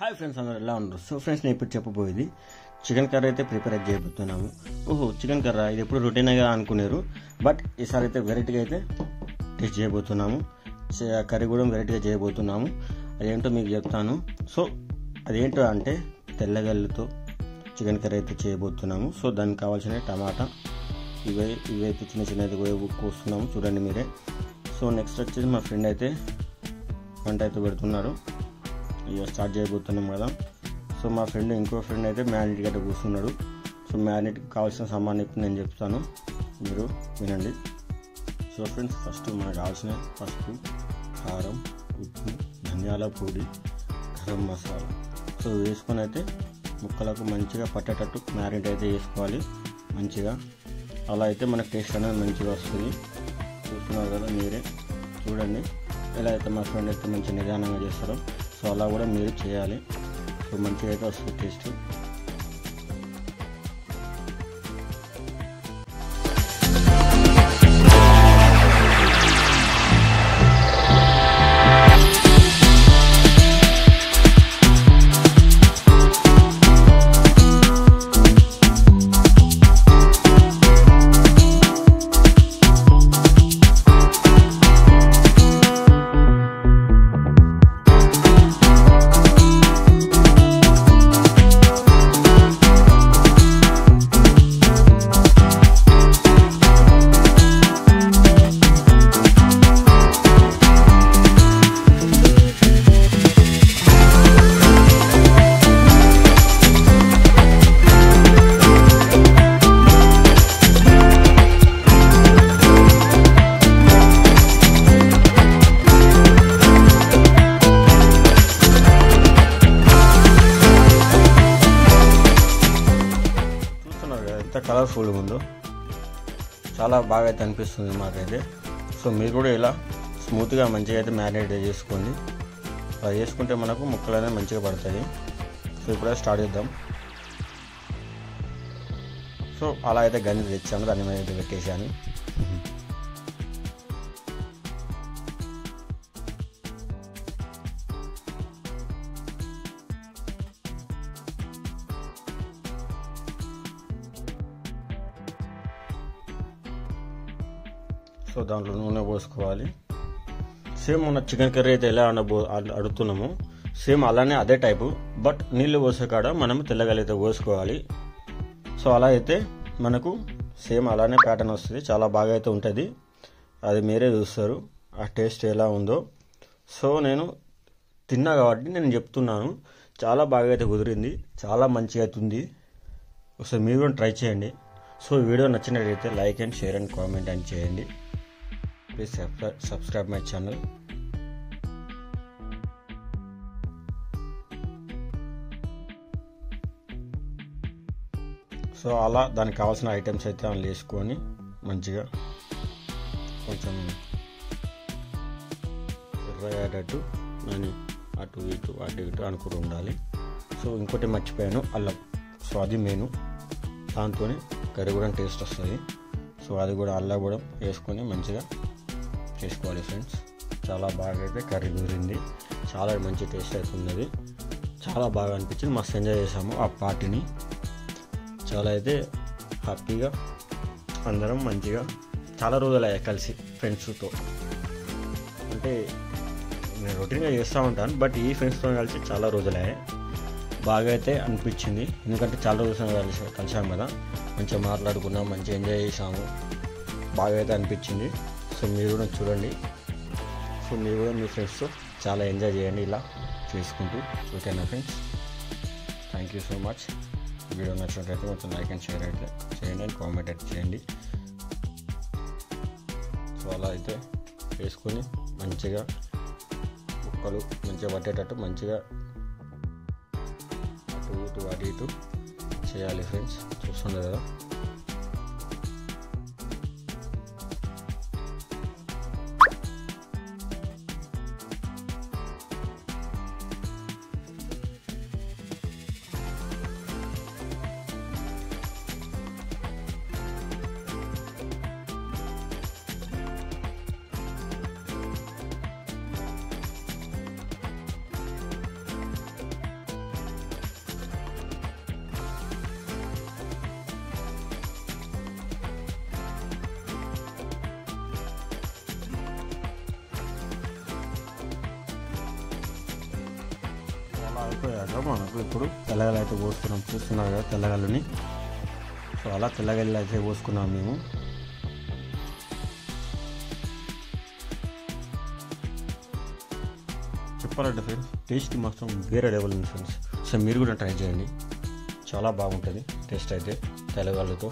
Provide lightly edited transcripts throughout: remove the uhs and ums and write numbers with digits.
Hi friends, అందరూ ఎలా ఉన్నారు? సో ఫ్రెండ్స్, నేను ఇప్పుడు చెప్పబోయేది చికెన్ కర్రీ అయితే ప్రిపేర్ చేయబోతున్నాము. చికెన్ కర్రీ ఇది ఎప్పుడు రొటీన్గా అనుకున్నారు, బట్ ఈసారి అయితే వెరైటీగా అయితే టేస్ట్ చేయబోతున్నాము. కర్రీ కూడా వెరైటీగా చేయబోతున్నాము. అదేంటో మీకు చెప్తాను. సో అదేంటో అంటే తెల్లగల్లుతో చికెన్ కర్రీ అయితే చేయబోతున్నాము. సో దానికి కావాల్సిన టమాటా ఇవైతే చిన్న చిన్నది కోస్తున్నాము, చూడండి మీరే. సో నెక్స్ట్ వచ్చేసి మా ఫ్రెండ్ అయితే వంట అయితే పెడుతున్నారు. ఇక స్టార్ట్ చేయబోతున్నాం కదా. సో మా ఫ్రెండ్ ఇంకో ఫ్రెండ్ అయితే మ్యారినేట్ గట్ట కూర్చున్నాడు. సో మ్యారినేట్కి కావాల్సిన సామాన్ ఇప్పుడు నేను చెప్తాను, మీరు వినండి. సో ఫ్రెండ్స్, ఫస్ట్ మనకు కావాల్సిన పసుపు, కారం, ఉప్పు, ధనియాల పొడి, గరం మసాలా. సో వేసుకొని అయితే ముక్కలకు మంచిగా పట్టేటట్టు మ్యారినేట్ అయితే వేసుకోవాలి మంచిగా. అలా అయితే మనకు టేస్ట్ అనేది మంచిగా వస్తుంది. చూస్తున్నారు కదా మీరే, చూడండి ఎలా అయితే మా ఫ్రెండ్ అయితే మంచిగా నిదానంగా చేస్తారో, సో అలా కూడా మీరు చేయాలి. సో మంచిగా అయితే వస్తుంది టేస్ట్. ఎంత కలర్ఫుల్గా ఉందో, చాలా బాగా అయితే అనిపిస్తుంది మాకైతే. సో మీరు కూడా ఇలా స్మూత్గా మంచిగా అయితే మ్యారినేట్ చేసుకోండి. అలా చేసుకుంటే మనకు ముక్కలు అనేది మంచిగా పడతాయి. సో ఇప్పుడే స్టార్ట్ చేద్దాం. సో అలా అయితే గంజి తెచ్చాను, దాని మీద అయితే పెట్టేసాను. సో దాంట్లో నూనె పోసుకోవాలి. సేమ్ మన చికెన్ కర్రీ అయితే ఎలా అడుగుతున్నామో సేమ్ అలానే అదే టైపు, బట్ నీళ్ళు పోసే కాడ మనం తెల్లగలిగితే పోసుకోవాలి. సో అలా అయితే మనకు సేమ్ అలానే ప్యాటర్న్ వస్తుంది, చాలా బాగా అయితే ఉంటుంది. అది మీరే చూస్తారు ఆ టేస్ట్ ఎలా ఉందో. సో నేను తిన్నా కాబట్టి నేను చెప్తున్నాను, చాలా బాగా అయితే కుదిరింది, చాలా మంచిగా అవుతుంది. ఒకసారి మీరు కూడా ట్రై చేయండి. సో ఈ వీడియో నచ్చినట్లయితే like and share and comment and చేయండి. Please subscribe my channel. So అలా దానికి కావాల్సిన ఐటమ్స్ అయితే అందులో వేసుకొని మంచిగా కొంచెం ఎర్రయ్యేటట్టు నేను అటు ఇటు అనుకుంటూ ఉండాలి. సో ఇంకోటి మర్చిపోయాను, అల్లం. సో అది మెయిన్, దాంతో కర్రీ కూడా టేస్ట్ వస్తుంది. సో అది కూడా అల్లం కూడా వేసుకొని మంచిగా చేసుకోవాలి ఫ్రెండ్స్. చాలా బాగా అయితే కర్రీ కుదిరింది, చాలా మంచి టేస్ట్ అయితే ఉన్నది, చాలా బాగా అనిపించింది. మస్తు ఎంజాయ్ చేసాము ఆ పార్టీని. చాలా అయితే హ్యాపీగా అందరం మంచిగా చాలా రోజులు అయ్యాయి కలిసి ఫ్రెండ్స్తో. అంటే నేను రొటీన్గా చేస్తూ ఉంటాను, బట్ ఈ ఫ్రెండ్స్తో కలిసి చాలా రోజులు అయ్యాయి. బాగా అయితే అనిపించింది, ఎందుకంటే చాలా రోజులు కలిసాము కదా, మంచిగా మాట్లాడుకున్నాం, మంచిగా ఎంజాయ్ చేసాము, బాగా అయితే అనిపించింది. సో మీరు కూడా చూడండి. సో మీరు కూడా మీ ఫ్రెండ్స్తో చాలా ఎంజాయ్ చేయండి ఇలా చేసుకుంటూ. ఓకేనా friends, thank you so much. Video నచ్చినట్లయితే కొంచెం లైక్ అండ్ షేర్ అయితే చేయండి అండ్ కామెంట్ అయితే చేయండి. సో అలా అయితే వేసుకొని మంచిగా ముక్కలు మంచిగా పట్టేటట్టు మంచిగా అటు ఇటు చేయాలి ఫ్రెండ్స్. చూస్తున్నారు కదా. అలా అయిపోయాక మనకు ఇప్పుడు తెల్లగల్లు అయితే పోసుకున్నాం. చూస్తున్నారు కదా తెల్లగల్లుని. సో అలా తెల్లగల్లు అయితే పోసుకున్నాం మేము. చెప్పాలంటే ఫ్రెండ్స్ టేస్ట్ మాత్రం వేరే లెవెల్ ఉంది ఫ్రెండ్స్. సో మీరు కూడా ట్రై చేయండి, చాలా బాగుంటుంది టేస్ట్ అయితే తెల్లగల్లుతో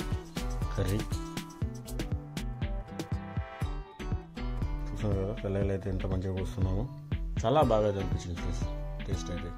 కర్రీ. చూస్తున్నారు కదా తెల్లగల్లు అయితే ఎంత మంచిగా పోస్తున్నాము. చాలా బాగా అనిపించింది ఫ్రెండ్స్ టేస్ట్ అయితే.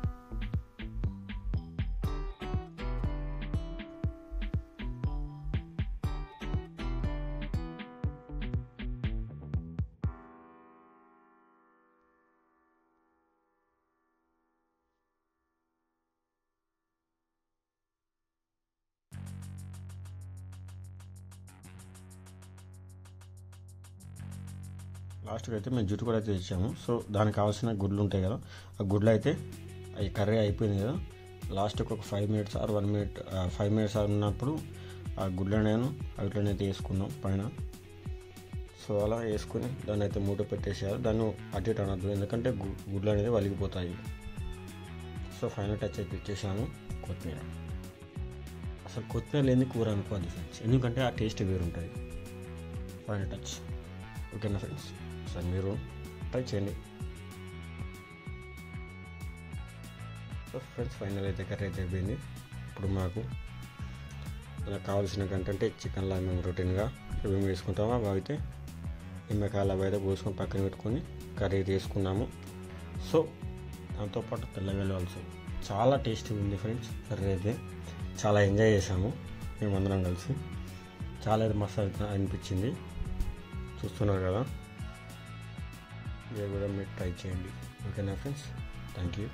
లాస్ట్కి అయితే మేము జుట్టు కూడా అయితే తెచ్చాము. సో దానికి కావాల్సిన గుడ్లు ఉంటాయి కదా, ఆ గుడ్లు అయితే ఈ కర్రీ అయిపోయింది కదా, లాస్ట్కి ఒక 5 minutes ఆర్ 1 minute 5 minutes ఉన్నప్పుడు ఆ గుడ్లను వాటిలోనైతే వేసుకున్నాం పైన. సో అలా వేసుకుని దాన్ని అయితే మూట పెట్టేసేయాలి. దాన్ని అటు ఇటు అనద్దు, ఎందుకంటే గుడ్లు అనేది వలిగిపోతాయి. సో ఫైనల్ టచ్ అయితే ఇచ్చేసాము కొత్తిమీర. అసలు కొత్తిమీర లేని కూర అనుకోవాలి ఫ్రెండ్స్, ఎందుకంటే ఆ టేస్ట్ వేరుంటుంది. Final touch. ఓకేనా ఫ్రెండ్స్, సార్ మీరు ట్రై చేయండి. సో ఫ్రెండ్స్ ఫైనల్ అయితే కర్రీ అయితే అయిపోయింది. ఇప్పుడు మనకు కావాల్సిన కంటే చికెన్లో మేము రొటీన్గా ఏమేమి వేసుకుంటామో అవి అయితే నిమ్మకాయలు అవి అయితే పోసుకొని పక్కన పెట్టుకొని కర్రీ తీసుకున్నాము. సో దాంతోపాటు తెల్లగల్లు ఆల్సో చాలా టేస్టీ ఉంది ఫ్రెండ్స్. కర్రీ అయితే చాలా ఎంజాయ్ చేసాము మేమందరం కలిసి. చాలా మస్తు అనిపించింది. చూస్తున్నారు కదా, మీరు కూడా మీరు ట్రై చేయండి. ఓకేనా ఫ్రెండ్స్, థ్యాంక్ యూ.